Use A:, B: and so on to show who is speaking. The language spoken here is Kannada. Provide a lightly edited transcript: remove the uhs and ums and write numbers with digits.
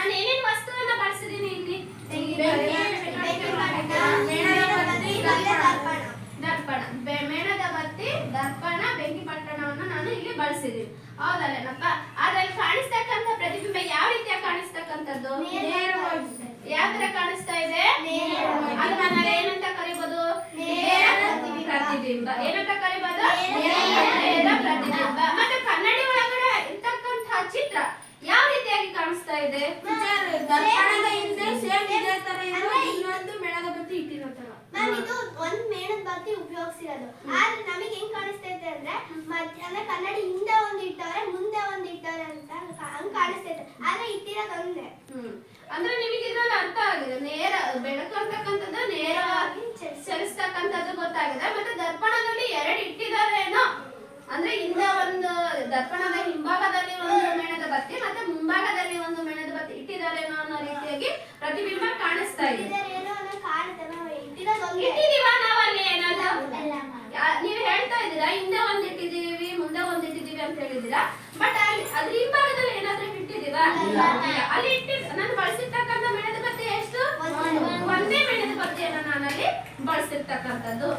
A: ನಾನು ಏನೇನು ವಸ್ತುವನ್ನ ಬಳಸಿದೀನಿ ಇಲ್ಲಿ? ದರ್ಪಣ, ಮೇಣದ ಬತ್ತಿ, ದರ್ಪಣ, ಬೆಂಕಿ ಪಟ್ಟಣವನ್ನು ನಾನು ಇಲ್ಲಿ ಬಳಸಿದೀನಿ. ಹೌದಲ್ಲೇನಪ್ಪ? ಅದ್ರಲ್ಲಿ ಕಾಣಿಸ್ತಕ್ಕಂಥ ಪ್ರತಿಬಿಂಬ ಯಾವ ರೀತಿಯಾಗಿ ಕಾಣಿಸ್ತಕ್ಕಂಥದ್ದು? ಯಾವ ತರ ಕಾಣಿಸ್ತಾ ಇದೆ? ಅದನ್ನ ನಾವು ಏನಂತ ಕರಿಬಹುದು? ಪ್ರತಿಬಿಂಬ. ಏನಂತ ಕರಿಬಹುದು? ನೇರ ಪ್ರತಿಬಿಂಬ. ಮತ್ತೆ ಕನ್ನಡಿ ಒಳಗಡೆ ಇರ್ತಕ್ಕಂತಹ ಚಿತ್ರ ಯಾವ ರೀತಿಯಾಗಿ ಕಾಣಿಸ್ತಾ ಇದೆ?
B: ದರ್ಪಣದ ಹಿಂದೆ ಸೇಮ್ ಇದೇ ತರ ಇರೋ ಇನ್ನೊಂದು ಮೇಣದ ಬತ್ತಿ ಇಟ್ಟಿರೋ ತರ.
C: ಮ್ಯಾಮ್ ಇದು ಒಂದ್ ಮೇಣದ ಬತ್ತಿ ಉಪಯೋಗಿಸಿರೋದು. ಆದ್ರೆ ನಮಗೆ ಹೆಂಗ್ ಕಾಣಿಸ್ತೈತೆ ಅಂದ್ರೆ ಅಂದ್ರೆ ಕನ್ನಡಿ ಹಿಂದೆ ಒಂದ್ ಇಟ್ಟವ್ರೆ ಮುಂದೆ ಒಂದ್ ಇಟ್ಟವ್ರೆ ಅಂತ ಹಂಗ್ ಕಾಣಿಸ್ತೈತೆ. ಆದ್ರೆ ಇಟ್ಟಿರೋದು ಒಂದೇ.
A: ಅಂದ್ರೆ ನಿಮಗೆ ಇದ್ರಲ್ಲಿ ಅರ್ಥ ಆಗಿದೆ. ನೇರ ಬೆಳಕು ಅಂತಕ್ಕಂಥದ್ದು ನೇರವಾಗಿ ಚಲಿಸ್ತಕ್ಕಂಥದ್ದು ಗೊತ್ತಾಗಿದೆ. ಮತ್ತೆ ದರ್ಪಣದಲ್ಲಿ ಎರಡು ಇಟ್ಟಿದಾರೇನೋ ಅಂದ್ರೆ ಹಿಂದೆ ಒಂದು ದರ್ಪಣದ ಹಿಂಭಾಗದಲ್ಲಿ ಒಂದು ಮೇಣದ ಬತ್ತಿ ಮತ್ತೆ ಮುಂಭಾಗದಲ್ಲಿ ಒಂದು ಮೇಣದ ಬತ್ತಿ ಇಟ್ಟಿದಾರೇನೋ ಅನ್ನೋ ರೀತಿಯಾಗಿ ಪ್ರತಿಬಿಂಬ ಕಾಣಿಸ್ತಾ ಇದೆ. ಇಟ್ಟಿದೀವಾ ನಾವಲ್ಲಿ ಏನಾದ್ರು? ನೀವು ಹೇಳ್ತಾ ಇದ್ದೀರಾ ಹಿಂದೆ ಒಂದ್ ಇಟ್ಟಿದೀವಿ ಮುಂದೆ ಒಂದ್ ಇಟ್ಟಿದೀವಿ ಅಂತ ಹೇಳಿದೀರಾ. ಬಟ್ ಅದ್ರ ಹಿಂಭಾಗದಲ್ಲಿ ಏನಾದ್ರೂ ಇಟ್ಟಿದೀವಾ? ಅಲ್ಲಿ ನಾನು ಬಳಸಿರ್ತಕ್ಕಂಥ ಮೇಣದ ಬತ್ತಿ ಎಷ್ಟು? ಒಂದೇ ಮೇಣದ ಬತ್ತಿಯನ್ನು ನಾನಲ್ಲಿ ಬಳಸಿರ್ತಕ್ಕಂಥದ್ದು.